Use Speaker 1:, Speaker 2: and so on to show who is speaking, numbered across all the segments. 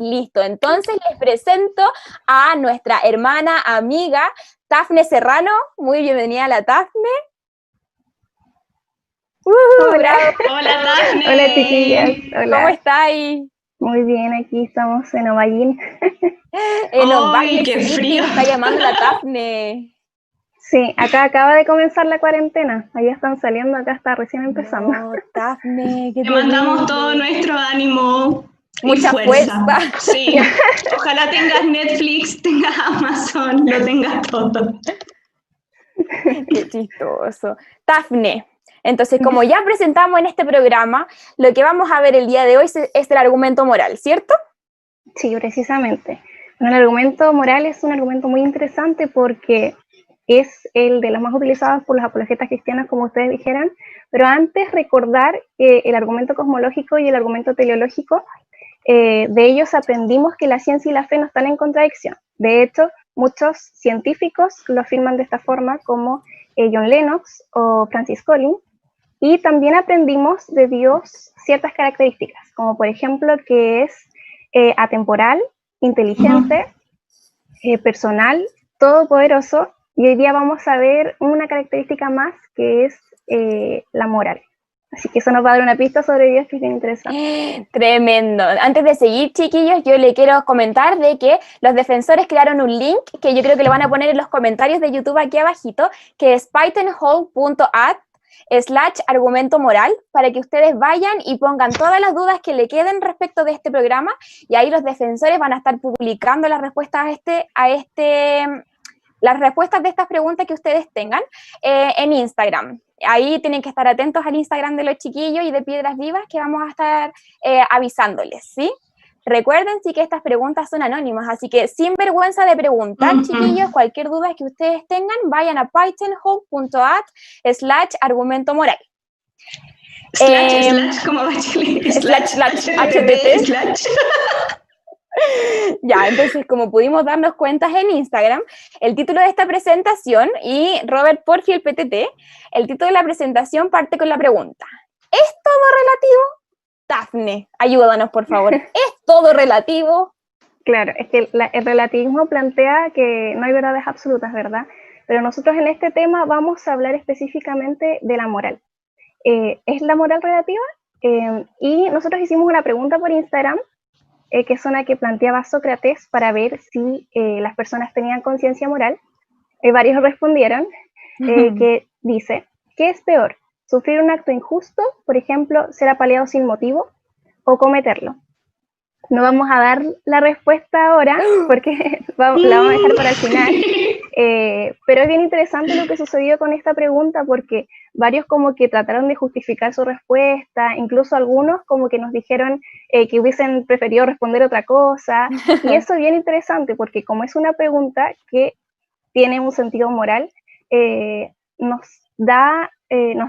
Speaker 1: Listo, entonces les presento a nuestra hermana, amiga, Dafne Serrano. Muy bienvenida a la Dafne.
Speaker 2: Hola.
Speaker 3: Hola, Dafne.
Speaker 2: Hola, chiquillas. Hola.
Speaker 1: ¿Cómo estáis?
Speaker 2: Muy bien, aquí estamos en Ovallín.
Speaker 3: ¡Ay, qué frío!
Speaker 1: Está llamando la Dafne.
Speaker 2: Sí, acá acaba de comenzar la cuarentena. Allá están saliendo, acá está recién empezando.
Speaker 1: No, Dafne, qué
Speaker 3: Te mandamos
Speaker 1: terrible.
Speaker 3: todo nuestro ánimo
Speaker 1: Mucha
Speaker 3: y fuerza.
Speaker 1: fuerza.
Speaker 3: Sí, ojalá tengas Netflix, tengas Amazon, lo tengas todo.
Speaker 1: Qué chistoso. Dafne, entonces como ya presentamos en este programa, lo que vamos a ver el día de hoy es el argumento moral, ¿cierto?
Speaker 2: Sí, precisamente. Bueno, el argumento moral es un argumento muy interesante porque es el de los más utilizados por los apologetas cristianos, como ustedes dijeran, pero antes recordar que el argumento cosmológico y el argumento teleológico, de ellos aprendimos que la ciencia y la fe no están en contradicción. De hecho, muchos científicos lo afirman de esta forma, como John Lennox o Francis Collins, y también aprendimos de Dios ciertas características, como por ejemplo que es atemporal, inteligente, personal, todopoderoso, y hoy día vamos a ver una característica más que es la moral. Así que eso nos va a dar una pista sobre Dios que es bien interesante.
Speaker 1: Tremendo. Antes de seguir, chiquillos, yo le quiero comentar de que los defensores crearon un link que yo creo que lo van a poner en los comentarios de YouTube aquí abajito, que es pythonhole.at/argumento moral, para que ustedes vayan y pongan todas las dudas que le queden respecto de este programa, y ahí los defensores van a estar publicando las respuestas las respuestas de estas preguntas que ustedes tengan en Instagram. Ahí tienen que estar atentos al Instagram de los chiquillos y de Piedras Vivas, que vamos a estar avisándoles, ¿sí? Recuerden, sí, que estas preguntas son anónimas, así que sin vergüenza de preguntar, chiquillos, cualquier duda que ustedes tengan, vayan a pythonhole.at/argumento moral.
Speaker 3: Slash como Bachelet.
Speaker 1: Slash HTTP. Ya, entonces, como pudimos darnos cuenta en Instagram, el título de esta presentación, y Robert Porfiel PTT, el título de la presentación parte con la pregunta: ¿es todo relativo? Dafne, ayúdanos, por favor. ¿Es todo relativo?
Speaker 2: Claro, es que el relativismo plantea que no hay verdades absolutas, ¿verdad? Pero nosotros en este tema vamos a hablar específicamente de la moral. ¿Es la moral relativa? Y nosotros hicimos una pregunta por Instagram, que es una que planteaba Sócrates para ver si las personas tenían conciencia moral. Varios respondieron, que dice: ¿qué es peor? ¿Sufrir un acto injusto, por ejemplo, ser apaleado sin motivo, o cometerlo? No vamos a dar la respuesta ahora porque la vamos a dejar para el final, pero es bien interesante lo que sucedió con esta pregunta, porque varios como que trataron de justificar su respuesta, incluso algunos como que nos dijeron que hubiesen preferido responder otra cosa, y eso es bien interesante porque como es una pregunta que tiene un sentido moral, nos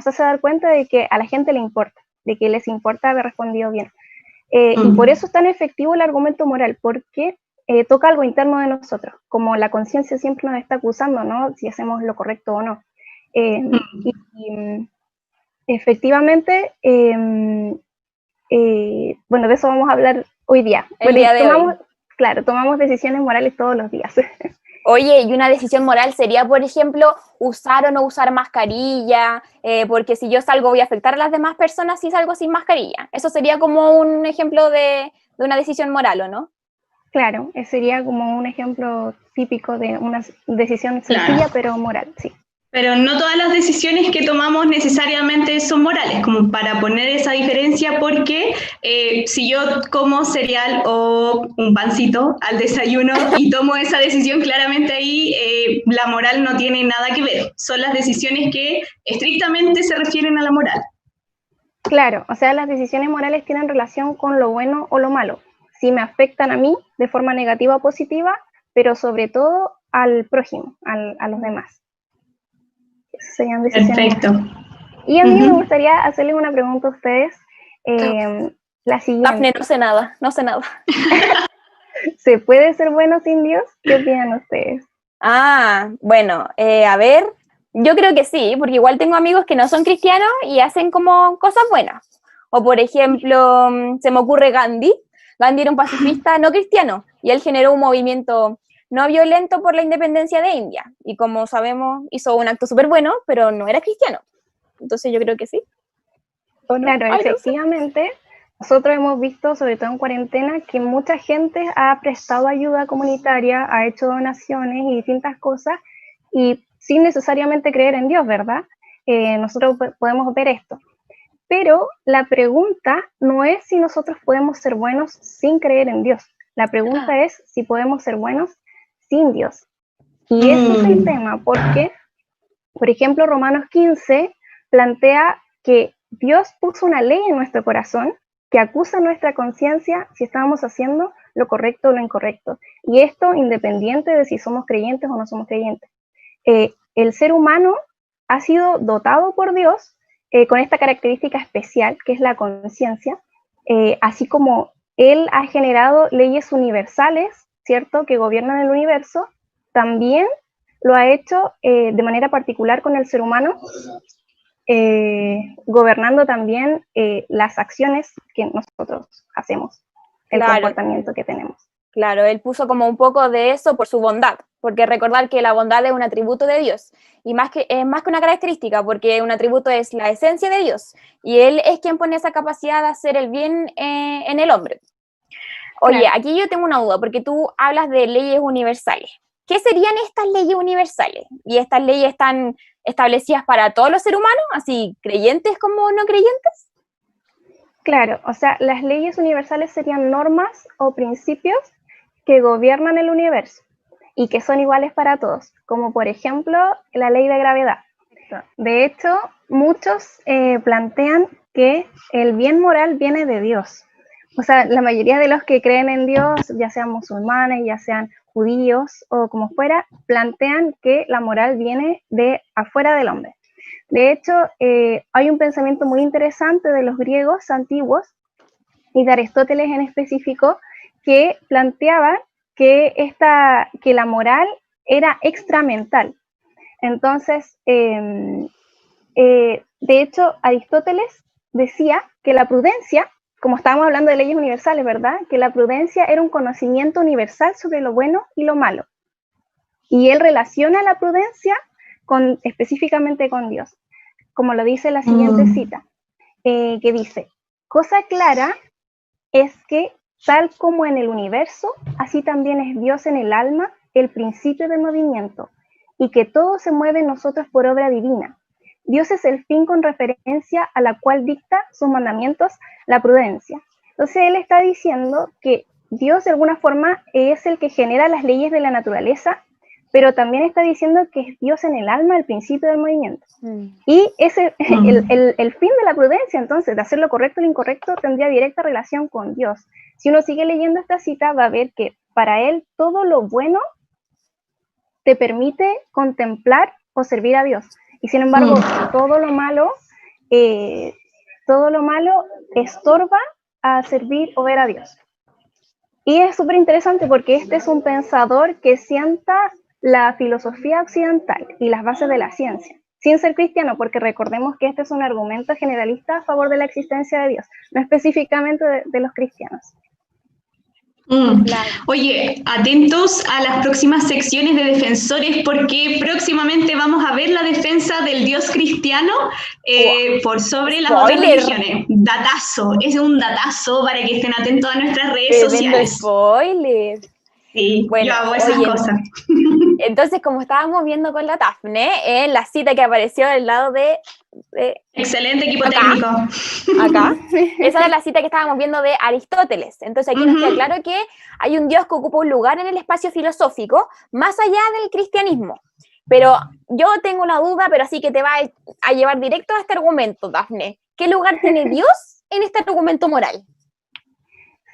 Speaker 2: hace dar cuenta de que a la gente le importa, de que les importa haber respondido bien. Y por eso es tan efectivo el argumento moral, porque toca algo interno de nosotros, como la conciencia siempre nos está acusando, ¿no? Si hacemos lo correcto o no. Efectivamente, bueno, de eso vamos a hablar hoy día.
Speaker 1: El día de hoy.
Speaker 2: Claro, tomamos decisiones morales todos los días.
Speaker 1: Oye, y una decisión moral sería, por ejemplo, usar o no usar mascarilla, porque si yo salgo voy a afectar a las demás personas si salgo sin mascarilla. Eso sería como un ejemplo de una decisión moral, ¿o no?
Speaker 2: Claro, sería como un ejemplo típico de una decisión sencilla, claro, pero moral, sí.
Speaker 3: Pero no todas las decisiones que tomamos necesariamente son morales, como para poner esa diferencia, porque si yo como cereal o un pancito al desayuno y tomo esa decisión, claramente ahí la moral no tiene nada que ver. Son las decisiones que estrictamente se refieren a la moral.
Speaker 2: Claro, o sea, las decisiones morales tienen relación con lo bueno o lo malo. Si me afectan a mí de forma negativa o positiva, pero sobre todo al prójimo, a los demás. Serían decisiones.
Speaker 3: Perfecto.
Speaker 2: Y a mí me gustaría hacerles una pregunta a ustedes, la siguiente.
Speaker 1: Dafne, no sé nada.
Speaker 2: ¿Se puede ser bueno sin Dios? ¿Qué opinan ustedes?
Speaker 1: Bueno, a ver, yo creo que sí, porque igual tengo amigos que no son cristianos y hacen como cosas buenas. O por ejemplo, se me ocurre Gandhi. Gandhi era un pacifista no cristiano, y él generó un movimiento no violento por la independencia de India, y como sabemos, hizo un acto súper bueno, pero no era cristiano. Entonces yo creo que sí.
Speaker 2: ¿O no? Claro, efectivamente, nosotros hemos visto, sobre todo en cuarentena, que mucha gente ha prestado ayuda comunitaria, ha hecho donaciones y distintas cosas, y sin necesariamente creer en Dios, ¿verdad? Nosotros podemos ver esto. Pero la pregunta no es si nosotros podemos ser buenos sin creer en Dios. La pregunta es si podemos ser buenos sin Dios. Y ese es el tema, porque, por ejemplo, Romanos 15 plantea que Dios puso una ley en nuestro corazón que acusa nuestra conciencia si estábamos haciendo lo correcto o lo incorrecto. Y esto independiente de si somos creyentes o no somos creyentes. El ser humano ha sido dotado por Dios con esta característica especial, que es la conciencia, así como Él ha generado leyes universales, ¿cierto?, que gobiernan el universo, también lo ha hecho de manera particular con el ser humano, gobernando también las acciones que nosotros hacemos, el comportamiento que tenemos.
Speaker 1: Claro, Él puso como un poco de eso por su bondad, porque recordar que la bondad es un atributo de Dios, y es más que una característica, porque un atributo es la esencia de Dios, y Él es quien pone esa capacidad de hacer el bien en el hombre. Oye, claro. Aquí yo tengo una duda, porque tú hablas de leyes universales. ¿Qué serían estas leyes universales? ¿Y estas leyes están establecidas para todos los seres humanos, así creyentes como no creyentes?
Speaker 2: Claro, o sea, las leyes universales serían normas o principios que gobiernan el universo y que son iguales para todos, como por ejemplo la ley de gravedad. De hecho, muchos plantean que el bien moral viene de Dios. O sea, la mayoría de los que creen en Dios, ya sean musulmanes, ya sean judíos o como fuera, plantean que la moral viene de afuera del hombre. De hecho, hay un pensamiento muy interesante de los griegos antiguos y de Aristóteles en específico que planteaba que la moral era extramental. Entonces, de hecho, Aristóteles decía que la prudencia, como estábamos hablando de leyes universales, ¿verdad?, que la prudencia era un conocimiento universal sobre lo bueno y lo malo. Y él relaciona la prudencia específicamente con Dios, como lo dice la siguiente cita, que dice: cosa clara es que tal como en el universo, así también es Dios en el alma, el principio del movimiento, y que todo se mueve en nosotros por obra divina. Dios es el fin con referencia a la cual dicta sus mandamientos la prudencia. Entonces él está diciendo que Dios de alguna forma es el que genera las leyes de la naturaleza, pero también está diciendo que es Dios en el alma, el principio del movimiento. Y ese, el fin de la prudencia, entonces, de hacer lo correcto o lo incorrecto, tendría directa relación con Dios. Si uno sigue leyendo esta cita, va a ver que para él todo lo bueno te permite contemplar o servir a Dios. Y sin embargo, todo lo malo estorba a servir o ver a Dios. Y es súper interesante porque este es un pensador que sienta la filosofía occidental y las bases de la ciencia, sin ser cristiano, porque recordemos que este es un argumento generalista a favor de la existencia de Dios, no específicamente de los cristianos.
Speaker 3: Claro. Oye, atentos a las próximas secciones de defensores, porque próximamente vamos a ver la defensa del Dios cristiano por sobre las otras religiones. Datazo, es un datazo para que estén atentos a nuestras redes sociales.
Speaker 1: Spoiler.
Speaker 3: Sí, bueno, yo hago esas cosas.
Speaker 1: Entonces, como estábamos viendo con la Dafne, la cita que apareció al lado de
Speaker 3: excelente equipo
Speaker 1: acá,
Speaker 3: técnico.
Speaker 1: Acá. Esa era la cita que estábamos viendo de Aristóteles. Entonces aquí nos queda claro que hay un Dios que ocupa un lugar en el espacio filosófico más allá del cristianismo. Pero yo tengo una duda, pero así que te va a llevar directo a este argumento, Dafne. ¿Qué lugar tiene Dios en este argumento moral?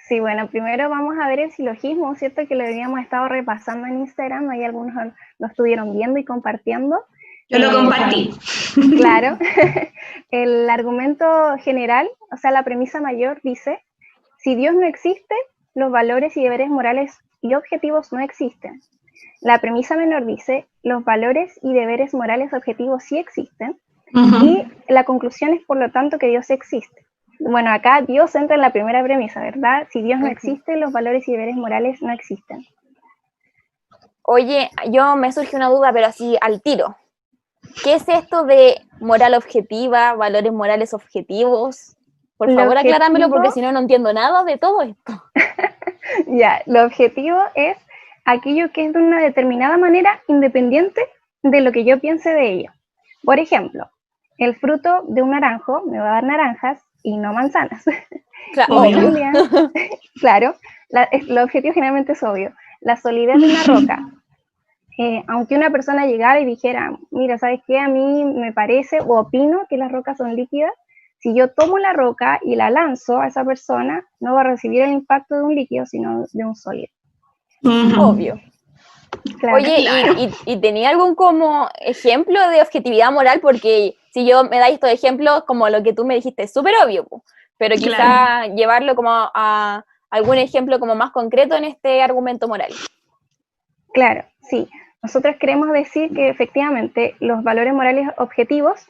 Speaker 2: Sí, bueno, primero vamos a ver el silogismo, ¿cierto? Que lo habíamos estado repasando en Instagram, ahí algunos lo estuvieron viendo y compartiendo.
Speaker 3: Yo lo compartí.
Speaker 2: Claro. El argumento general, o sea, la premisa mayor dice: si Dios no existe, los valores y deberes morales y objetivos no existen. La premisa menor dice: los valores y deberes morales objetivos sí existen. Y la conclusión es, por lo tanto, que Dios existe. Bueno, acá Dios entra en la primera premisa, ¿verdad? Si Dios no existe, los valores y deberes morales no existen.
Speaker 1: Oye, yo me surge una duda, pero así al tiro. ¿Qué es esto de moral objetiva, valores morales objetivos? Por
Speaker 2: Lo
Speaker 1: favor, acláramelo porque
Speaker 2: objetivo,
Speaker 1: si no, no entiendo nada de todo esto.
Speaker 2: ya, lo objetivo es aquello que es de una determinada manera independiente de lo que yo piense de ello. Por ejemplo, el fruto de un naranjo me va a dar naranjas y no manzanas.
Speaker 1: Claro,
Speaker 2: Y también, claro, lo objetivo generalmente es obvio. La solidez de una roca. Aunque una persona llegara y dijera, mira, ¿sabes qué? A mí me parece o opino que las rocas son líquidas. Si yo tomo la roca y la lanzo a esa persona, no va a recibir el impacto de un líquido, sino de un sólido.
Speaker 1: obvio.
Speaker 2: Claro.
Speaker 1: Oye, ¿y tenía algún como ejemplo de objetividad moral? Porque si yo me dais estos ejemplos, como lo que tú me dijiste, es súper obvio, pero quizá llevarlo como a algún ejemplo como más concreto en este argumento moral.
Speaker 2: Claro, sí. Nosotros queremos decir que efectivamente los valores morales objetivos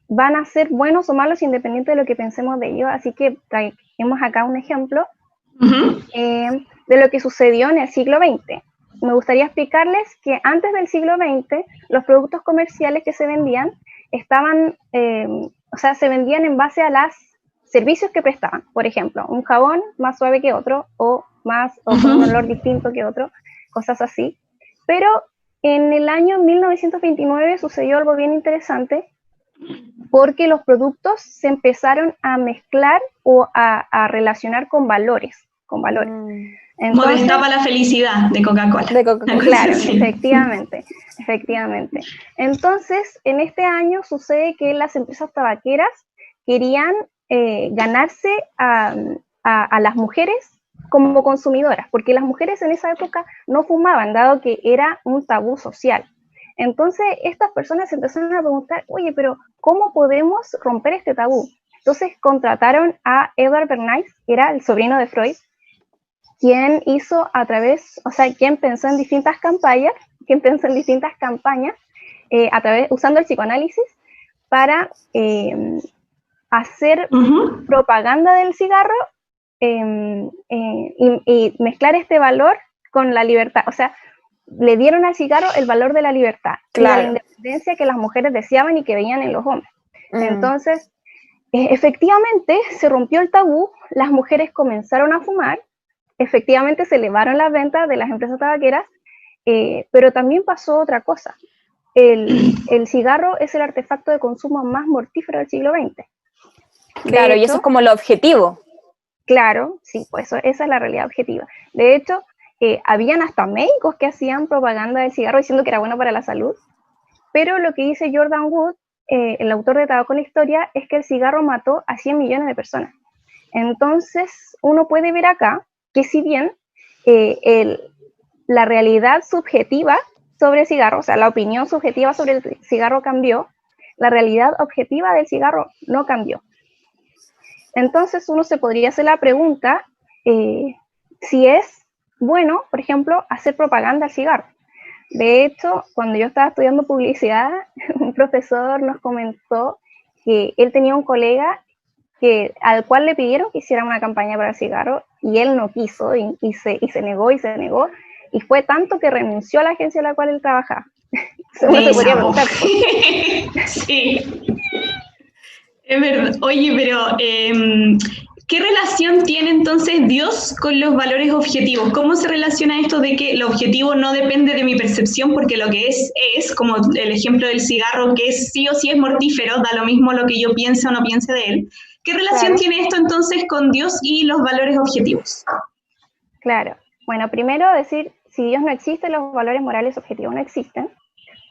Speaker 2: van a ser buenos o malos independiente de lo que pensemos de ellos. Así que traemos acá un ejemplo de lo que sucedió en el siglo XX. Me gustaría explicarles que antes del siglo XX los productos comerciales que se vendían estaban, se vendían en base a los servicios que prestaban. Por ejemplo, un jabón más suave que otro o con un olor distinto que otro, cosas así. Pero en el año 1929 sucedió algo bien interesante porque los productos se empezaron a mezclar o a relacionar con valores.
Speaker 3: Entonces, destapa la felicidad de Coca-Cola.
Speaker 2: Claro, efectivamente. Entonces, en este año sucede que las empresas tabaqueras querían ganarse a las mujeres como consumidoras, porque las mujeres en esa época no fumaban, dado que era un tabú social. Entonces, estas personas empezaron a preguntar, oye, pero ¿cómo podemos romper este tabú? Entonces, contrataron a Edward Bernays, que era el sobrino de Freud, quien quien pensó en distintas campañas, usando el psicoanálisis para hacer propaganda del cigarro y mezclar este valor con la libertad. O sea, le dieron al cigarro el valor de la libertad, claro, y de la independencia que las mujeres deseaban y que veían en los hombres. Entonces, efectivamente, se rompió el tabú, las mujeres comenzaron a fumar, efectivamente se elevaron las ventas de las empresas tabaqueras, pero también pasó otra cosa. El cigarro es el artefacto de consumo más mortífero del siglo XX.
Speaker 1: Claro, y eso es como lo objetivo.
Speaker 2: Claro, sí, pues esa es la realidad objetiva. De hecho, habían hasta médicos que hacían propaganda del cigarro diciendo que era bueno para la salud, pero lo que dice Jordan Wood, el autor de Tabaco en la Historia, es que el cigarro mató a 100 millones de personas. Entonces, uno puede ver acá que si bien la realidad subjetiva sobre el cigarro, o sea, la opinión subjetiva sobre el cigarro cambió, la realidad objetiva del cigarro no cambió. Entonces uno se podría hacer la pregunta si es bueno, por ejemplo, hacer propaganda al cigarro. De hecho, cuando yo estaba estudiando publicidad, un profesor nos comentó que él tenía un colega al cual le pidieron que hiciera una campaña para el cigarro y él no quiso y se negó, y fue tanto que renunció a la agencia en la cual él trabajaba. Uno se podría preguntar.
Speaker 3: Sí. Es verdad. Oye, pero ¿qué relación tiene entonces Dios con los valores objetivos? ¿Cómo se relaciona esto de que lo objetivo no depende de mi percepción, porque lo que es como el ejemplo del cigarro, que sí o sí es mortífero, da lo mismo lo que yo piense o no piense de él? ¿Qué relación tiene esto entonces con Dios y los valores objetivos?
Speaker 2: Claro. Bueno, primero decir, si Dios no existe, los valores morales objetivos no existen,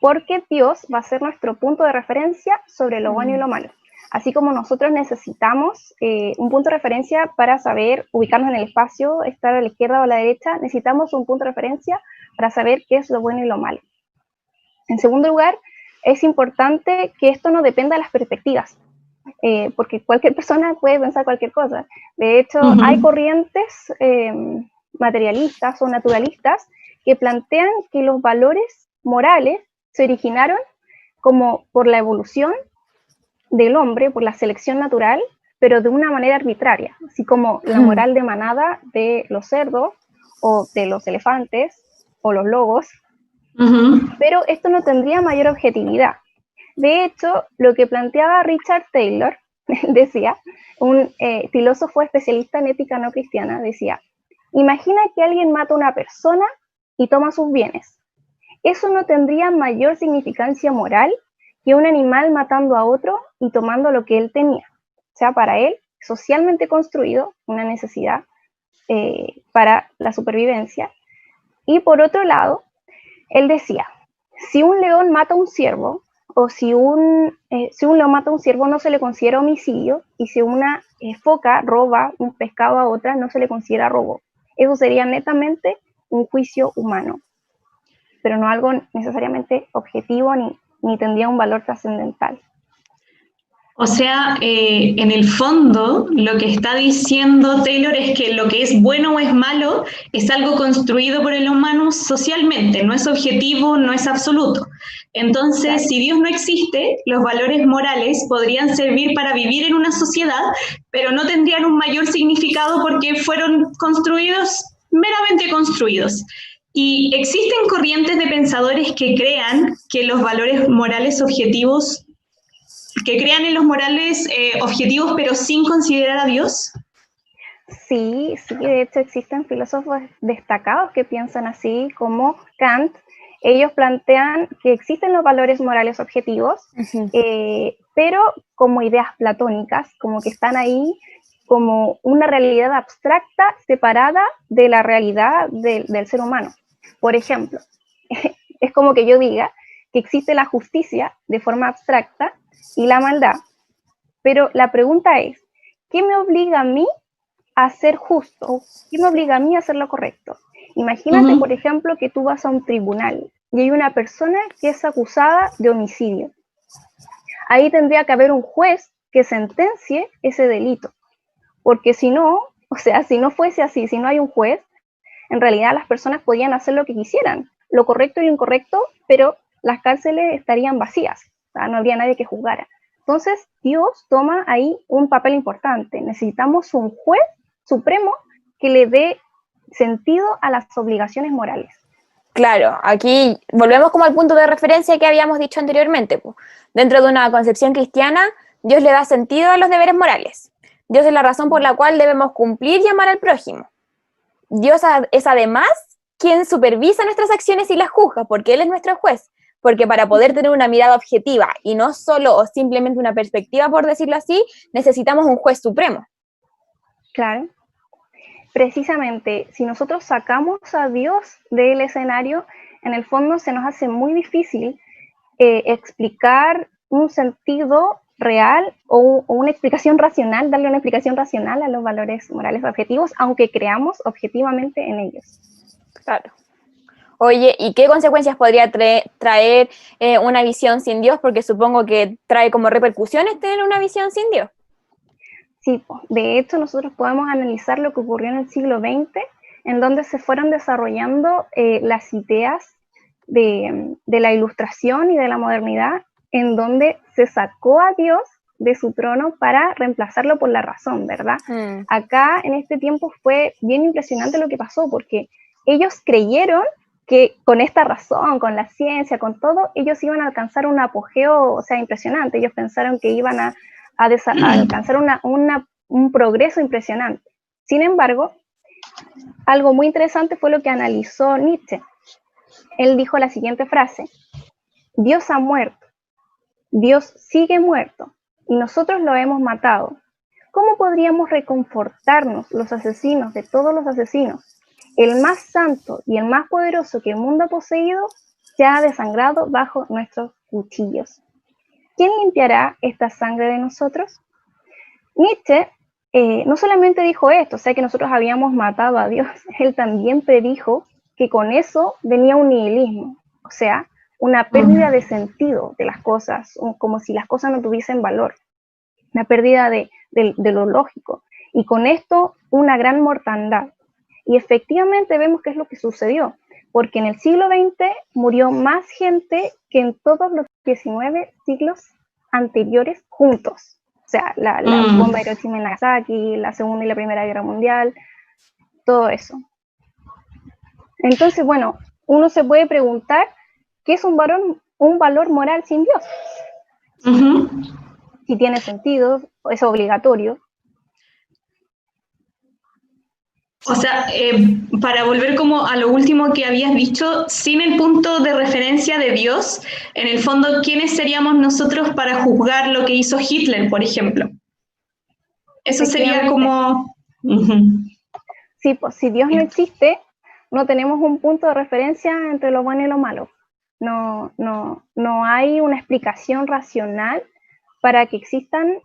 Speaker 2: porque Dios va a ser nuestro punto de referencia sobre lo bueno y lo malo. Así como nosotros necesitamos un punto de referencia para saber ubicarnos en el espacio, estar a la izquierda o a la derecha, necesitamos un punto de referencia para saber qué es lo bueno y lo malo. En segundo lugar, es importante que esto no dependa de las perspectivas, porque cualquier persona puede pensar cualquier cosa. De hecho, hay corrientes materialistas o naturalistas que plantean que los valores morales se originaron como por la evolución del hombre, por la selección natural, pero de una manera arbitraria, así como la moral de manada de los cerdos o de los elefantes o los lobos, pero esto no tendría mayor objetividad. De hecho, lo que planteaba Richard Taylor, decía, un filósofo especialista en ética no cristiana, decía, imagina que alguien mata a una persona y toma sus bienes. Eso no tendría mayor significancia moral que un animal matando a otro y tomando lo que él tenía. O sea, para él, socialmente construido, una necesidad para la supervivencia. Y por otro lado, él decía, si un león mata a un ciervo, o si un león mata a un ciervo no se le considera homicidio, y si una foca roba un pescado a otra no se le considera robo. Eso sería netamente un juicio humano, pero no algo necesariamente objetivo ni tendría un valor trascendental.
Speaker 3: O sea, en el fondo, lo que está diciendo Taylor es que lo que es bueno o es malo es algo construido por el humano socialmente, no es objetivo, no es absoluto. Entonces, claro, si Dios no existe, los valores morales podrían servir para vivir en una sociedad, pero no tendrían un mayor significado porque fueron construidos, meramente construidos. Y existen corrientes de pensadores que crean que los valores morales objetivos que crean en los morales objetivos, pero sin considerar a Dios.
Speaker 2: Sí, de hecho existen filósofos destacados que piensan así, como Kant. Ellos plantean que existen los valores morales objetivos, pero como ideas platónicas, como que están ahí como una realidad abstracta separada de la realidad del ser humano. Por ejemplo, es como que yo diga que existe la justicia de forma abstracta y la maldad, pero la pregunta es, ¿qué me obliga a mí a ser justo? ¿Qué me obliga a mí a hacer lo correcto? Imagínate, por ejemplo, que tú vas a un tribunal y hay una persona que es acusada de homicidio. Ahí tendría que haber un juez que sentencie ese delito, porque si no, o sea, si no fuese así, si no hay un juez, en realidad las personas podían hacer lo que quisieran, lo correcto y lo incorrecto, pero las cárceles estarían vacías, o sea, no habría nadie que juzgara. Entonces, Dios toma ahí un papel importante. Necesitamos un juez supremo que le dé sentido a las obligaciones morales.
Speaker 1: Claro, aquí volvemos como al punto de referencia que habíamos dicho anteriormente. Dentro de una concepción cristiana, Dios le da sentido a los deberes morales. Dios es la razón por la cual debemos cumplir y amar al prójimo. Dios es además quien supervisa nuestras acciones y las juzga, porque Él es nuestro juez. Porque para poder tener una mirada objetiva y no solo o simplemente una perspectiva, por decirlo así, necesitamos un juez supremo.
Speaker 2: Claro. Precisamente, si nosotros sacamos a Dios del escenario, en el fondo se nos hace muy difícil explicar un sentido real o una explicación racional, darle una explicación racional a los valores morales objetivos, aunque creamos objetivamente en ellos.
Speaker 1: Claro. Oye, ¿y qué consecuencias podría traer una visión sin Dios? Porque supongo que trae como repercusiones tener una visión sin Dios.
Speaker 2: Sí, de hecho nosotros podemos analizar lo que ocurrió en el siglo XX, en donde se fueron desarrollando las ideas de la ilustración y de la modernidad, en donde se sacó a Dios de su trono para reemplazarlo por la razón, ¿verdad? Acá en este tiempo fue bien impresionante lo que pasó, porque ellos creyeron que con esta razón, con la ciencia, con todo, ellos iban a alcanzar un apogeo, o sea, impresionante. Ellos pensaron que iban a alcanzar un progreso impresionante. Sin embargo, algo muy interesante fue lo que analizó Nietzsche. Él dijo la siguiente frase: Dios ha muerto, Dios sigue muerto, y nosotros lo hemos matado. ¿Cómo podríamos reconfortarnos, los asesinos de todos los asesinos? El más santo y el más poderoso que el mundo ha poseído se ha desangrado bajo nuestros cuchillos. ¿Quién limpiará esta sangre de nosotros? Nietzsche no solamente dijo esto, o sea que nosotros habíamos matado a Dios, él también predijo que con eso venía un nihilismo, o sea, una pérdida de sentido de las cosas, como si las cosas no tuviesen valor, una pérdida de lo lógico, y con esto una gran mortandad. Y efectivamente vemos qué es lo que sucedió, porque en el siglo XX murió más gente que en todos los 19 siglos anteriores juntos. sea, la bomba de Hiroshima y Nagasaki, la Segunda y la Primera Guerra Mundial, todo eso. Entonces, bueno, uno se puede preguntar, ¿qué es un valor moral sin Dios?
Speaker 3: Ujú.
Speaker 2: Si tiene sentido, es obligatorio.
Speaker 3: O sea, para volver como a lo último que habías dicho, sin el punto de referencia de Dios, en el fondo, ¿quiénes seríamos nosotros para juzgar lo que hizo Hitler, por ejemplo? Eso sería como... Uh-huh.
Speaker 2: Sí, pues si Dios no existe, no tenemos un punto de referencia entre lo bueno y lo malo. No hay una explicación racional para que existan,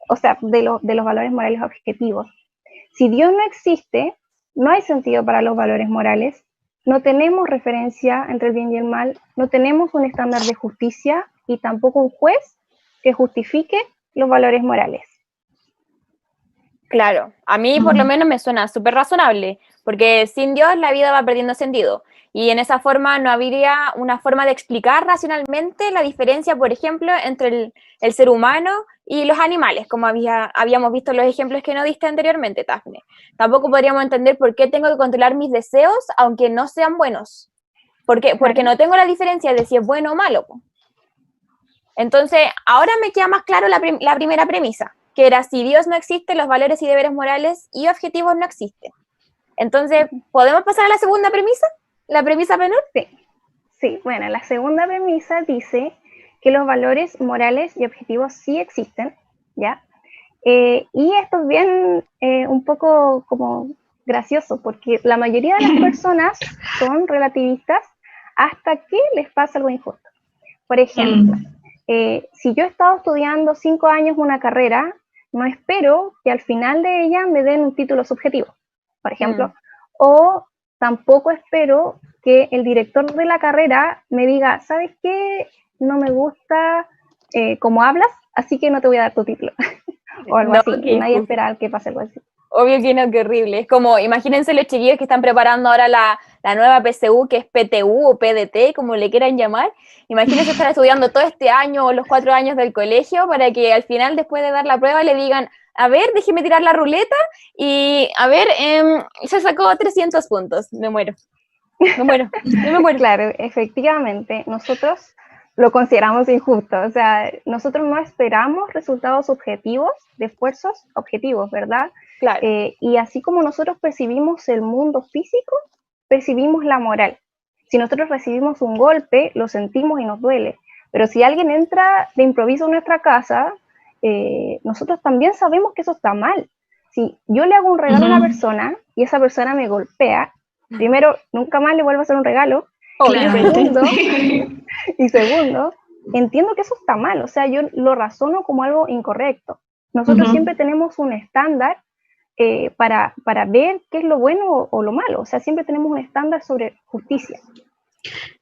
Speaker 2: o sea, de los valores morales objetivos. Si Dios no existe, no hay sentido para los valores morales, no tenemos referencia entre el bien y el mal, no tenemos un estándar de justicia y tampoco un juez que justifique los valores morales.
Speaker 1: Claro, a mí por lo menos me suena súper razonable, porque sin Dios la vida va perdiendo sentido. Y en esa forma no habría una forma de explicar racionalmente la diferencia, por ejemplo, entre el ser humano y los animales, como habíamos visto en los ejemplos que no diste anteriormente, Tafne. Tampoco podríamos entender por qué tengo que controlar mis deseos, aunque no sean buenos. Porque no tengo la diferencia de si es bueno o malo. Entonces, ahora me queda más claro la primera premisa, que era si Dios no existe, los valores y deberes morales y objetivos no existen. Entonces, ¿podemos pasar a la segunda premisa? ¿La premisa menor?
Speaker 2: Sí, bueno, la segunda premisa dice que los valores morales y objetivos sí existen, ¿ya? Y esto es bien un poco como gracioso, porque la mayoría de las personas son relativistas hasta que les pasa algo injusto. Por ejemplo, si yo he estado estudiando 5 años una carrera, no espero que al final de ella me den un título subjetivo, por ejemplo, o tampoco espero que el director de la carrera me diga, ¿sabes qué? No me gusta cómo hablas, así que no te voy a dar tu título. O algo así, nadie espera que pase algo así.
Speaker 1: Obvio que no, qué horrible. Es como, imagínense los chiquillos que están preparando ahora la nueva PSU, que es PTU o PDT, como le quieran llamar. Imagínense estar estudiando todo este año o los 4 años del colegio para que al final, después de dar la prueba, le digan, a ver, déjeme tirar la ruleta y, a ver, se sacó 300 puntos. Me muero. Yo me muero.
Speaker 2: Claro, efectivamente, nosotros lo consideramos injusto, o sea, nosotros no esperamos resultados objetivos de esfuerzos objetivos, ¿verdad?
Speaker 1: Claro.
Speaker 2: Y así como nosotros percibimos el mundo físico, percibimos la moral. Si nosotros recibimos un golpe, lo sentimos y nos duele, pero si alguien entra de improviso en nuestra casa, nosotros también sabemos que eso está mal. Si yo le hago un regalo a una persona y esa persona me golpea, primero, nunca más le vuelvo a hacer un regalo. Y segundo, entiendo que eso está mal, o sea, yo lo razono como algo incorrecto. Nosotros siempre tenemos un estándar para ver qué es lo bueno o lo malo, o sea, siempre tenemos un estándar sobre justicia.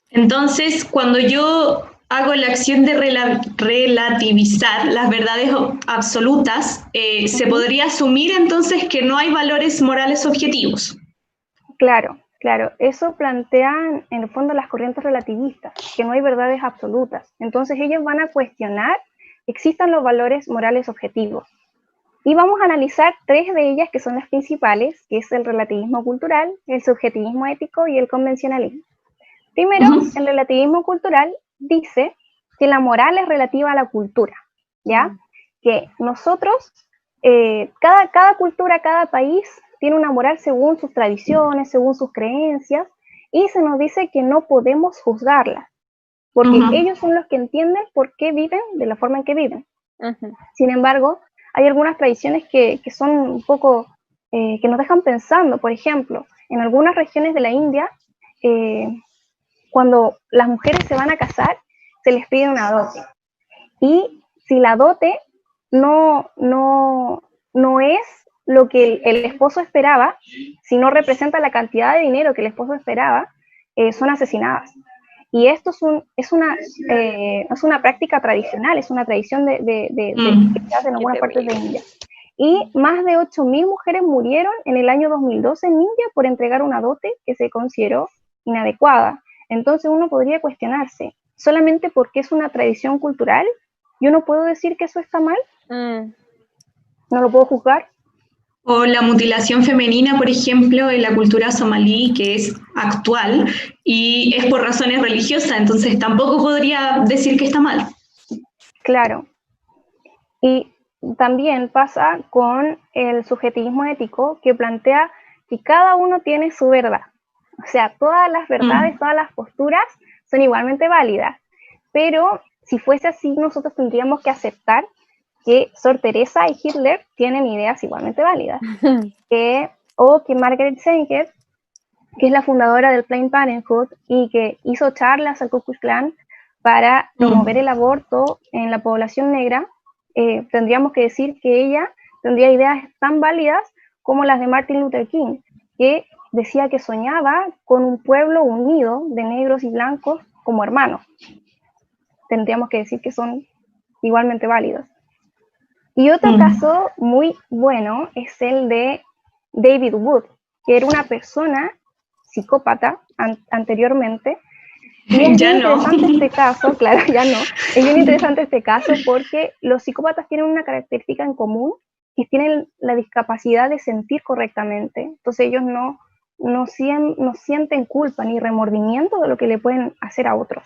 Speaker 3: Entonces, cuando yo hago la acción de relativizar las verdades absolutas, ¿se podría asumir entonces que no hay valores morales objetivos?
Speaker 2: Claro, eso plantean en el fondo las corrientes relativistas, que no hay verdades absolutas. Entonces ellos van a cuestionar que existan los valores morales objetivos. Y vamos a analizar 3 de ellas que son las principales, que es el relativismo cultural, el subjetivismo ético y el convencionalismo. Primero, el relativismo cultural dice que la moral es relativa a la cultura, ¿ya? Que nosotros, cada cultura, cada país tiene una moral según sus tradiciones, según sus creencias, y se nos dice que no podemos juzgarlas, porque ellos son los que entienden por qué viven de la forma en que viven. Sin embargo, hay algunas tradiciones que son un poco, que nos dejan pensando. Por ejemplo, en algunas regiones de la India, cuando las mujeres se van a casar, se les pide una dote. Y si la dote no es lo que el esposo esperaba, si no representa la cantidad de dinero que el esposo esperaba, son asesinadas. Y esto es una práctica tradicional, es una tradición de en algunas partes de India. Y más de 8.000 mujeres murieron en el año 2012 en India por entregar una dote que se consideró inadecuada. Entonces uno podría cuestionarse, solamente porque es una tradición cultural, ¿yo no puedo decir que eso está mal? no lo puedo juzgar.
Speaker 3: O la mutilación femenina, por ejemplo, en la cultura somalí, que es actual y es por razones religiosas, entonces tampoco podría decir que está mal.
Speaker 2: Claro. Y también pasa con el subjetivismo ético, que plantea que cada uno tiene su verdad. O sea, todas las verdades, todas las posturas son igualmente válidas. Pero si fuese así, nosotros tendríamos que aceptar que Sor Teresa y Hitler tienen ideas igualmente válidas. O que Margaret Sanger, que es la fundadora del Planned Parenthood y que hizo charlas al Ku Klux Klan para promover el aborto en la población negra, tendríamos que decir que ella tendría ideas tan válidas como las de Martin Luther King, que decía que soñaba con un pueblo unido de negros y blancos como hermanos. Tendríamos que decir que son igualmente válidos. Y otro caso muy bueno es el de David Wood, que era una persona psicópata anteriormente. Y es bien interesante este caso, claro, ya no. Es bien interesante este caso porque los psicópatas tienen una característica en común, que tienen la discapacidad de sentir correctamente. Entonces ellos no sienten culpa ni remordimiento de lo que le pueden hacer a otros.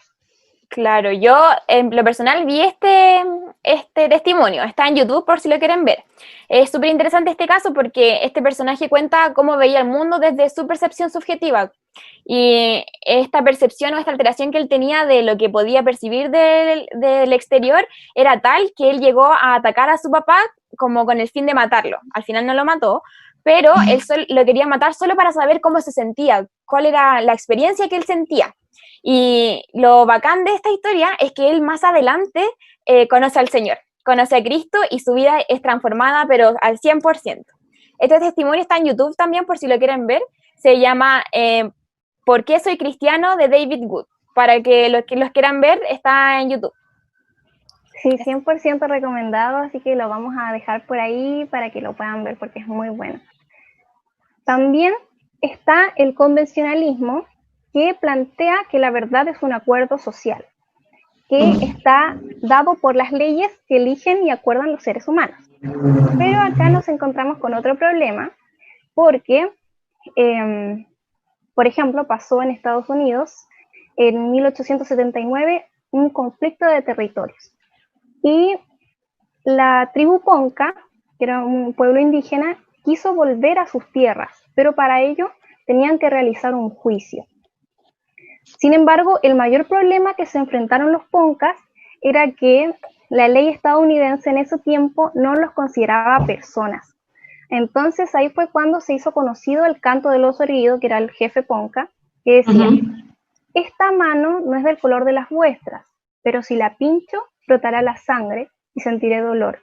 Speaker 1: Claro, yo en lo personal vi este testimonio, está en YouTube por si lo quieren ver. Es súper interesante este caso porque este personaje cuenta cómo veía el mundo desde su percepción subjetiva y esta percepción o esta alteración que él tenía de lo que podía percibir del exterior era tal que él llegó a atacar a su papá como con el fin de matarlo. Al final no lo mató, pero él lo quería matar solo para saber cómo se sentía, cuál era la experiencia que él sentía. Y lo bacán de esta historia es que él más adelante conoce al Señor, conoce a Cristo y su vida es transformada, pero al 100%. Este testimonio está en YouTube también, por si lo quieren ver. Se llama ¿Por qué soy cristiano? De David Wood. Para que los quieran ver, está en YouTube.
Speaker 2: Sí, 100% recomendado, así que lo vamos a dejar por ahí para que lo puedan ver porque es muy bueno. También está el convencionalismo, que plantea que la verdad es un acuerdo social, que está dado por las leyes que eligen y acuerdan los seres humanos. Pero acá nos encontramos con otro problema, porque, por ejemplo, pasó en Estados Unidos en 1879 un conflicto de territorios. Y la tribu Ponca, que era un pueblo indígena, quiso volver a sus tierras, pero para ello tenían que realizar un juicio. Sin embargo, el mayor problema que se enfrentaron los Poncas era que la ley estadounidense en ese tiempo no los consideraba personas. Entonces ahí fue cuando se hizo conocido el canto del oso herido, que era el jefe Ponca, que decía, esta mano no es del color de las vuestras, pero si la pincho, brotará la sangre y sentiré dolor.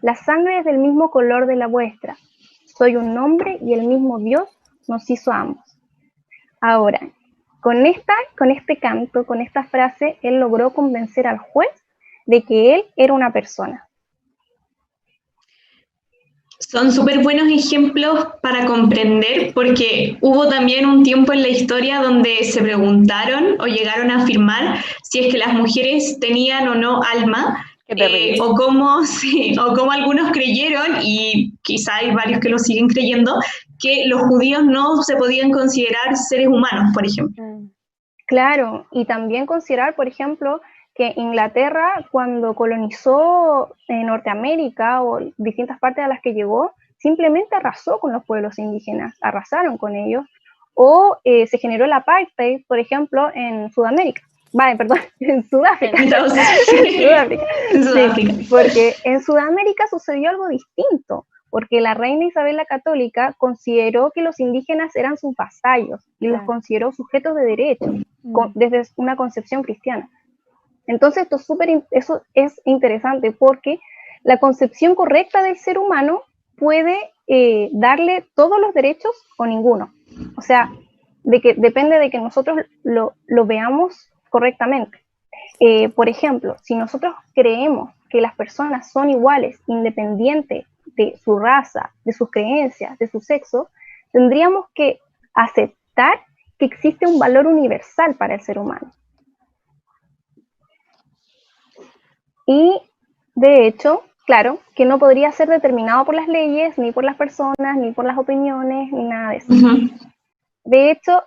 Speaker 2: La sangre es del mismo color de la vuestra. Soy un hombre y el mismo Dios nos hizo a ambos. Ahora, con este canto, con esta frase, él logró convencer al juez de que él era una persona.
Speaker 3: Son súper buenos ejemplos para comprender, porque hubo también un tiempo en la historia donde se preguntaron o llegaron a afirmar si es que las mujeres tenían o no alma, o cómo algunos creyeron, y quizá hay varios que lo siguen creyendo, que los judíos no se podían considerar seres humanos, por ejemplo.
Speaker 2: Claro, y también considerar, por ejemplo, que Inglaterra, cuando colonizó Norteamérica o distintas partes a las que llegó, simplemente arrasó con los pueblos indígenas, arrasaron con ellos, o se generó el apartheid, por ejemplo, en Sudamérica. En Sudáfrica. Sudáfrica. Sí, porque en Sudamérica sucedió algo distinto, porque la reina Isabel la Católica consideró que los indígenas eran sus vasallos y los consideró sujetos de derecho, desde una concepción cristiana. Entonces eso es interesante porque la concepción correcta del ser humano puede darle todos los derechos o ninguno. O sea, depende de que nosotros lo veamos correctamente. Por ejemplo, si nosotros creemos que las personas son iguales, independiente de su raza, de sus creencias, de su sexo, tendríamos que aceptar que existe un valor universal para el ser humano. Y, de hecho, claro, que no podría ser determinado por las leyes, ni por las personas, ni por las opiniones, ni nada de eso. De hecho,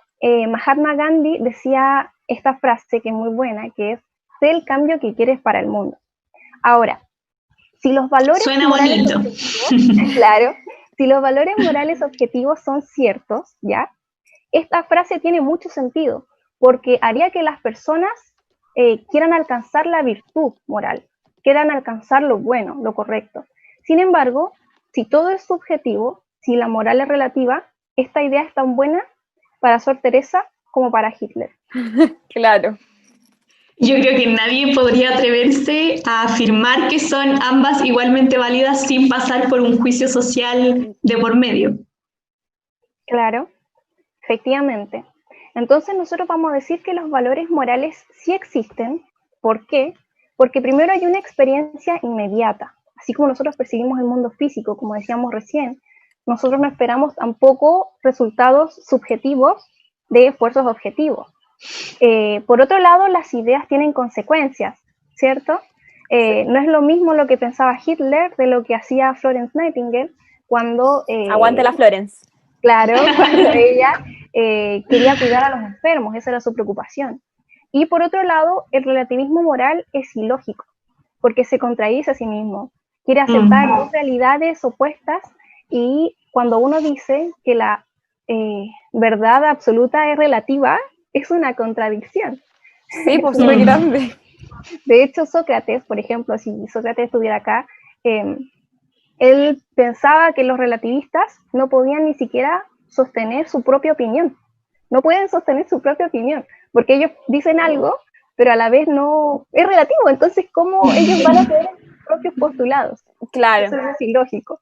Speaker 2: Mahatma Gandhi decía esta frase que es muy buena, que es: sé el cambio que quieres para el mundo. Ahora, si los valores
Speaker 3: Suena
Speaker 2: morales
Speaker 3: bonito.
Speaker 2: objetivos, claro, si los valores morales objetivos son ciertos, ¿ya? Esta frase tiene mucho sentido, porque haría que las personas quieran alcanzar la virtud moral, quieran alcanzar lo bueno, lo correcto. Sin embargo, si todo es subjetivo, si la moral es relativa, esta idea es tan buena para Sor Teresa como para Hitler.
Speaker 1: Claro.
Speaker 3: Yo creo que nadie podría atreverse a afirmar que son ambas igualmente válidas sin pasar por un juicio social de por medio.
Speaker 2: Claro, efectivamente. Entonces nosotros vamos a decir que los valores morales sí existen. ¿Por qué? Porque primero hay una experiencia inmediata. Así como nosotros percibimos el mundo físico, como decíamos recién, nosotros no esperamos tampoco resultados subjetivos de esfuerzos objetivos. Por otro lado, las ideas tienen consecuencias, ¿cierto? No es lo mismo lo que pensaba Hitler de lo que hacía Florence Nightingale cuando...
Speaker 1: Aguante la Florence.
Speaker 2: Claro, cuando ella quería cuidar a los enfermos, esa era su preocupación. Y por otro lado, el relativismo moral es ilógico, porque se contradice a sí mismo. Quiere aceptar dos realidades opuestas, y cuando uno dice que la verdad absoluta es relativa, es una contradicción.
Speaker 1: Sí, pues muy grande.
Speaker 2: De hecho, Sócrates, por ejemplo, si Sócrates estuviera acá, él pensaba que los relativistas no podían ni siquiera sostener su propia opinión. No pueden sostener su propia opinión, porque ellos dicen algo, pero a la vez no es relativo. Entonces, ¿cómo ellos van a tener sus propios postulados?
Speaker 1: Claro.
Speaker 2: Eso es ilógico.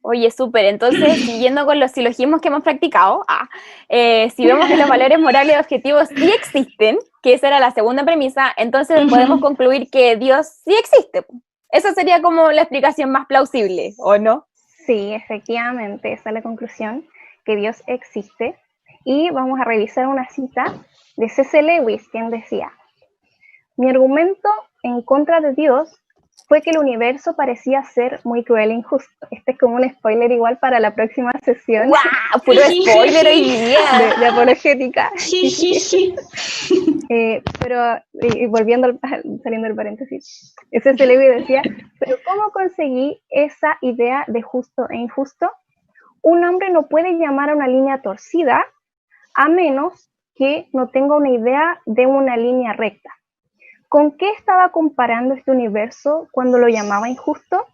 Speaker 1: Oye, súper. Entonces, siguiendo con los silogismos que hemos practicado, si vemos que los valores morales objetivos sí existen, que esa era la segunda premisa, entonces podemos concluir que Dios sí existe. Esa sería como la explicación más plausible, ¿o no?
Speaker 2: Sí, efectivamente, esa es la conclusión, que Dios existe. Y vamos a revisar una cita de C.S. Lewis, quien decía: mi argumento en contra de Dios fue que el universo parecía ser muy cruel e injusto. Este es como un spoiler igual para la próxima sesión.
Speaker 1: ¡Guau! ¡Puro spoiler hoy día!
Speaker 2: De apologética. Pero, volviendo, saliendo del paréntesis, ese Lewis decía: pero ¿cómo conseguí esa idea de justo e injusto? Un hombre no puede llamar a una línea torcida a menos que no tenga una idea de una línea recta. ¿Con qué estaba comparando este universo cuando lo llamaba injusto?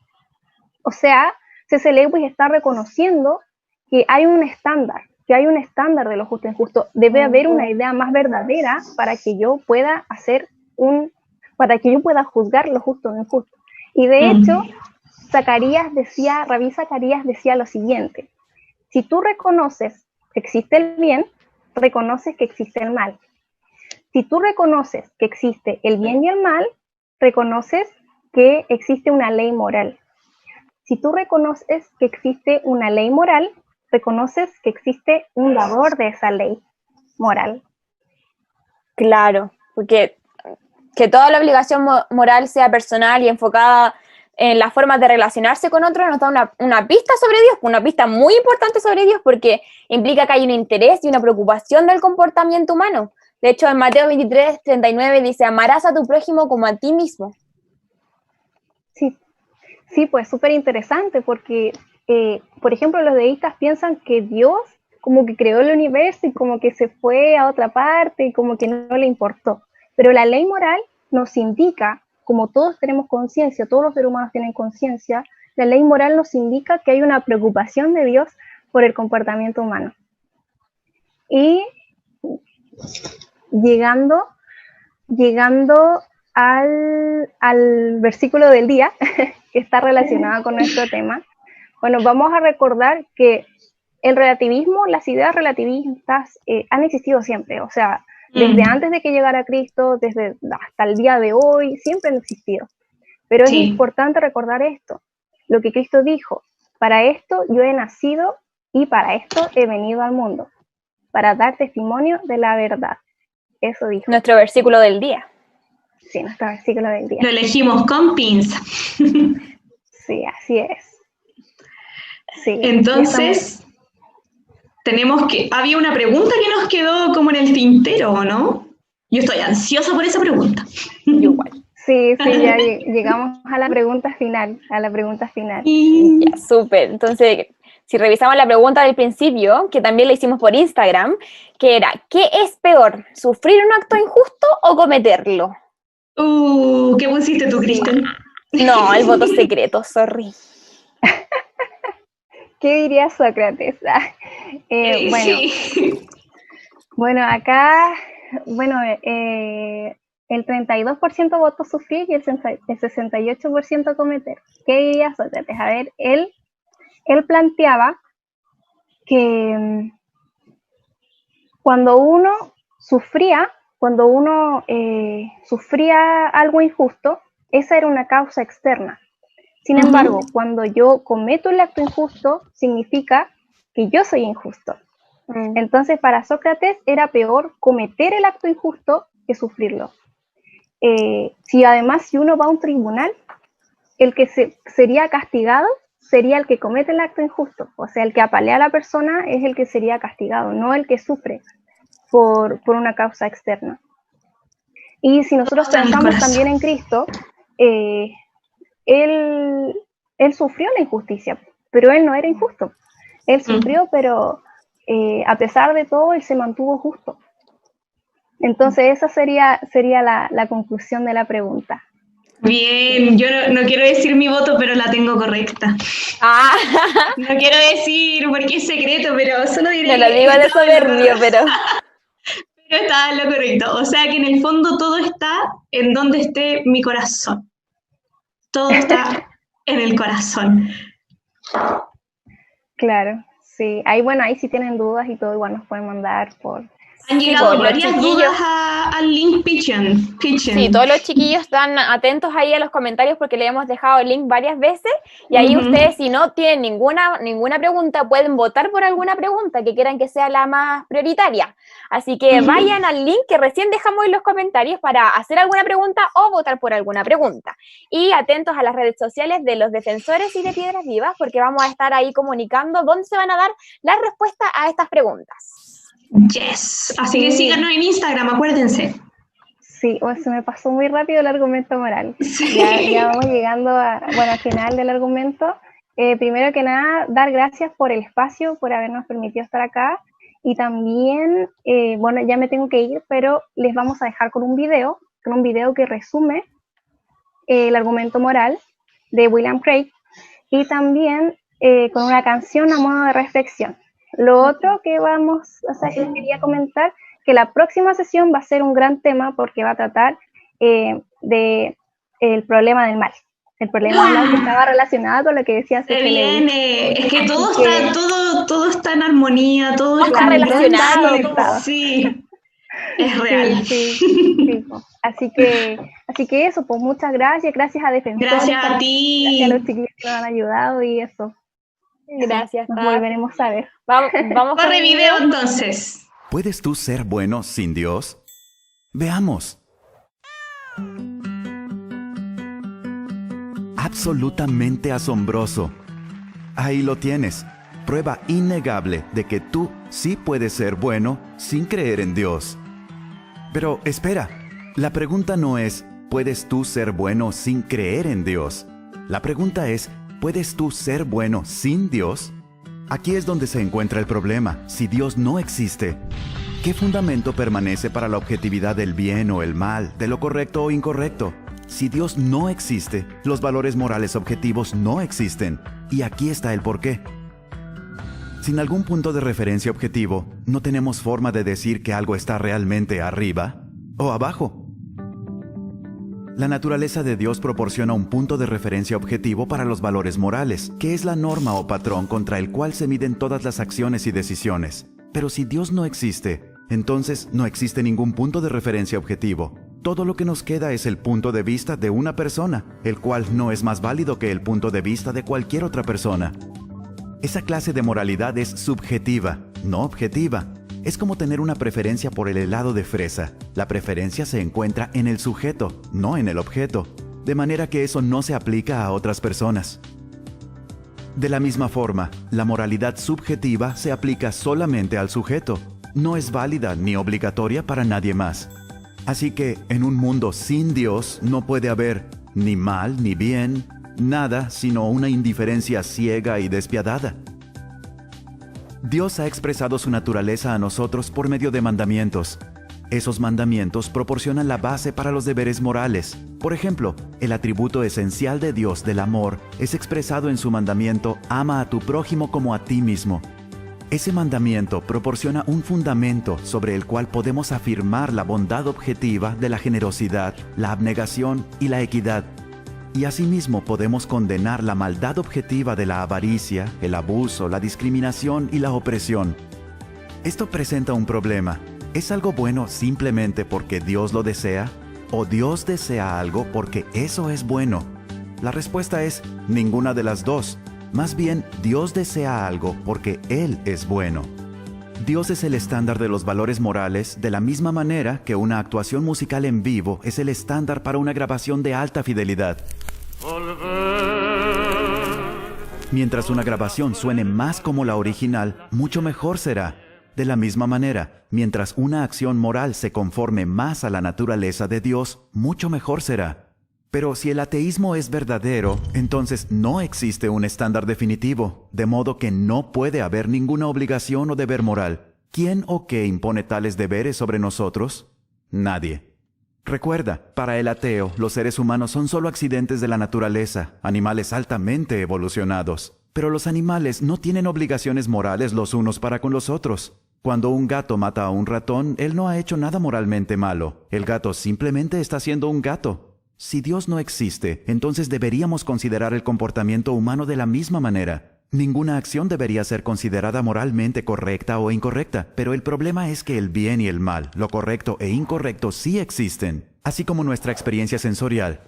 Speaker 2: O sea, C.S. Lewis está reconociendo que hay un estándar de lo justo e injusto. Debe haber una idea más verdadera para que yo pueda juzgar lo justo o injusto. Y de hecho, Rabí Zacarías decía lo siguiente: si tú reconoces que existe el bien, reconoces que existe el mal. Si tú reconoces que existe el bien y el mal, reconoces que existe una ley moral. Si tú reconoces que existe una ley moral, reconoces que existe un dador de esa ley moral.
Speaker 1: Claro, porque que toda la obligación moral sea personal y enfocada en las formas de relacionarse con otros nos da una pista sobre Dios, una pista muy importante sobre Dios, porque implica que hay un interés y una preocupación del comportamiento humano. De hecho, en Mateo 23:39 dice: amarás a tu prójimo como a ti mismo.
Speaker 2: Sí, pues súper interesante, porque, por ejemplo, los deístas piensan que Dios como que creó el universo y como que se fue a otra parte y como que no le importó. Pero la ley moral nos indica, como todos tenemos conciencia, todos los seres humanos tienen conciencia, la ley moral nos indica que hay una preocupación de Dios por el comportamiento humano. Y llegando al versículo del día, que está relacionado con nuestro tema, bueno, vamos a recordar que el relativismo, las ideas relativistas han existido siempre, o sea, desde antes de que llegara Cristo, desde hasta el día de hoy, siempre han existido. Pero es importante recordar esto, lo que Cristo dijo: para esto yo he nacido y para esto he venido al mundo, para dar testimonio de la verdad. Eso dijo.
Speaker 1: Nuestro versículo del día.
Speaker 2: Sí, nuestro versículo del día.
Speaker 3: Lo elegimos con pinza.
Speaker 2: Sí, así es. Sí,
Speaker 3: Entonces, había una pregunta que nos quedó como en el tintero, ¿o no? Yo estoy ansiosa por esa pregunta.
Speaker 1: Yo igual.
Speaker 2: Sí, ya llegamos a la pregunta final,
Speaker 1: Ya, súper. Entonces, si revisamos la pregunta del principio, que también la hicimos por Instagram, que era, ¿qué es peor, sufrir un acto injusto o cometerlo?
Speaker 3: ¿Qué pusiste tú, Cristian?
Speaker 1: No, el voto secreto, sorry.
Speaker 2: ¿Qué diría Sócrates? Bueno, acá, el 32% votó sufrir y el 68% cometer. ¿Qué diría Sócrates? A ver, él planteaba que cuando uno sufría algo injusto, esa era una causa externa. Sin embargo, cuando yo cometo el acto injusto, significa que yo soy injusto. Entonces, para Sócrates era peor cometer el acto injusto que sufrirlo. Si uno va a un tribunal, el que sería castigado sería el que comete el acto injusto. O sea, el que apalea a la persona es el que sería castigado, no el que sufre por una causa externa. Y si nosotros pensamos también en Cristo, él sufrió la injusticia, pero él no era injusto. Él sufrió, pero a pesar de todo, él se mantuvo justo. Entonces, esa sería la conclusión de la pregunta.
Speaker 3: Bien, yo no quiero decir mi voto, pero la tengo correcta. No quiero decir porque es secreto, pero solo diré.
Speaker 1: No lo digo de soberbio, pero
Speaker 3: está en lo correcto. O sea que en el fondo todo está en donde esté mi corazón. Todo está en el corazón.
Speaker 2: Claro, sí. Ahí si tienen dudas y todo, igual nos pueden mandar por...
Speaker 3: Han llegado varias dudas al link Pitchen.
Speaker 1: Sí, todos los chiquillos están atentos ahí a los comentarios porque le hemos dejado el link varias veces y ahí ustedes, si no tienen ninguna pregunta, pueden votar por alguna pregunta que quieran que sea la más prioritaria. Así que vayan al link que recién dejamos en los comentarios para hacer alguna pregunta o votar por alguna pregunta. Y atentos a las redes sociales de los defensores y de Piedras Vivas porque vamos a estar ahí comunicando dónde se van a dar las respuestas a estas preguntas.
Speaker 3: Yes, así que síganos en Instagram, acuérdense.
Speaker 2: Sí, se me pasó muy rápido el argumento moral.
Speaker 3: Sí.
Speaker 2: Ya vamos llegando al final del argumento. Primero que nada, dar gracias por el espacio, por habernos permitido estar acá. Y también, ya me tengo que ir, pero les vamos a dejar con un video que resume el argumento moral de William Craig y también con una canción a modo de reflexión. Lo otro que les quería comentar, que la próxima sesión va a ser un gran tema porque va a tratar de el problema del mal. El problema del mal que estaba relacionado con lo que decía
Speaker 3: Se viene, es que todo está en armonía, todo
Speaker 1: está relacionado.
Speaker 3: Sí, es real.
Speaker 2: Sí. Así que eso, pues muchas gracias a Defensores.
Speaker 3: Gracias a ti.
Speaker 2: Gracias a los chiquillos que nos han ayudado y eso.
Speaker 1: Gracias.
Speaker 2: Nos volveremos a ver.
Speaker 1: Vamos
Speaker 3: Corre video entonces.
Speaker 4: ¿Puedes tú ser bueno sin Dios? Veamos. Absolutamente asombroso. Ahí lo tienes. Prueba innegable de que tú sí puedes ser bueno sin creer en Dios. Pero espera, la pregunta no es, ¿puedes tú ser bueno sin creer en Dios? La pregunta es, ¿puedes tú ser bueno sin Dios? Aquí es donde se encuentra el problema. Si Dios no existe, ¿qué fundamento permanece para la objetividad del bien o el mal, de lo correcto o incorrecto? Si Dios no existe, los valores morales objetivos no existen. Y aquí está el porqué. Sin algún punto de referencia objetivo, no tenemos forma de decir que algo está realmente arriba o abajo. La naturaleza de Dios proporciona un punto de referencia objetivo para los valores morales, que es la norma o patrón contra el cual se miden todas las acciones y decisiones. Pero si Dios no existe, entonces no existe ningún punto de referencia objetivo. Todo lo que nos queda es el punto de vista de una persona, el cual no es más válido que el punto de vista de cualquier otra persona. Esa clase de moralidad es subjetiva, no objetiva. Es como tener una preferencia por el helado de fresa. La preferencia se encuentra en el sujeto, no en el objeto, de manera que eso no se aplica a otras personas. De la misma forma, la moralidad subjetiva se aplica solamente al sujeto. No es válida ni obligatoria para nadie más. Así que, en un mundo sin Dios no puede haber ni mal ni bien, nada sino una indiferencia ciega y despiadada. Dios ha expresado su naturaleza a nosotros por medio de mandamientos. Esos mandamientos proporcionan la base para los deberes morales. Por ejemplo, el atributo esencial de Dios del amor es expresado en su mandamiento «Ama a tu prójimo como a ti mismo». Ese mandamiento proporciona un fundamento sobre el cual podemos afirmar la bondad objetiva de la generosidad, la abnegación y la equidad. Y asimismo podemos condenar la maldad objetiva de la avaricia, el abuso, la discriminación y la opresión. Esto presenta un problema. ¿Es algo bueno simplemente porque Dios lo desea? ¿O Dios desea algo porque eso es bueno? La respuesta es ninguna de las dos. Más bien, Dios desea algo porque Él es bueno. Dios es el estándar de los valores morales de la misma manera que una actuación musical en vivo es el estándar para una grabación de alta fidelidad. Mientras una grabación suene más como la original, mucho mejor será. De la misma manera, mientras una acción moral se conforme más a la naturaleza de Dios, mucho mejor será. Pero si el ateísmo es verdadero, entonces no existe un estándar definitivo, de modo que no puede haber ninguna obligación o deber moral. ¿Quién o qué impone tales deberes sobre nosotros? Nadie. Recuerda, para el ateo, los seres humanos son solo accidentes de la naturaleza, animales altamente evolucionados. Pero los animales no tienen obligaciones morales los unos para con los otros. Cuando un gato mata a un ratón, él no ha hecho nada moralmente malo. El gato simplemente está siendo un gato. Si Dios no existe, entonces deberíamos considerar el comportamiento humano de la misma manera. Ninguna acción debería ser considerada moralmente correcta o incorrecta, pero el problema es que el bien y el mal, lo correcto e incorrecto sí existen, así como nuestra experiencia sensorial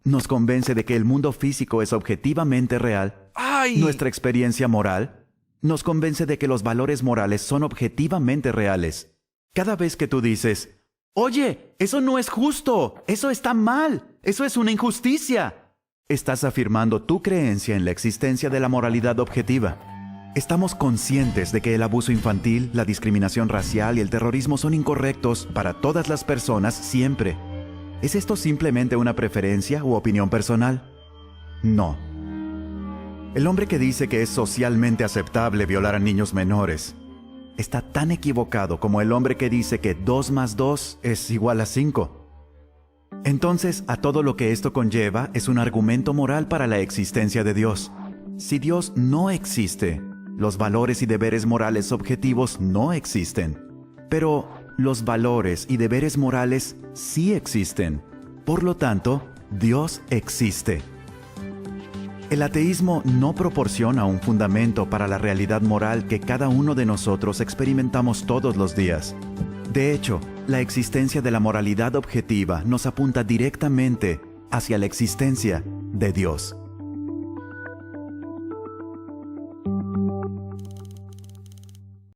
Speaker 4: nos convence de que el mundo físico es objetivamente real.
Speaker 5: ¡Ay!
Speaker 4: Nuestra experiencia moral nos convence de que los valores morales son objetivamente reales. Cada vez que tú dices, «Oye, eso no es justo, eso está mal, eso es una injusticia», estás afirmando tu creencia en la existencia de la moralidad objetiva. Estamos conscientes de que el abuso infantil, la discriminación racial y el terrorismo son incorrectos para todas las personas siempre. ¿Es esto simplemente una preferencia u opinión personal? No. El hombre que dice que es socialmente aceptable violar a niños menores está tan equivocado como el hombre que dice que 2 más 2 es igual a 5. Entonces, a todo lo que esto conlleva es un argumento moral para la existencia de Dios. Si Dios no existe, los valores y deberes morales objetivos no existen. Pero los valores y deberes morales sí existen. Por lo tanto, Dios existe. El ateísmo no proporciona un fundamento para la realidad moral que cada uno de nosotros experimentamos todos los días. De hecho, la existencia de la moralidad objetiva nos apunta directamente hacia la existencia de Dios.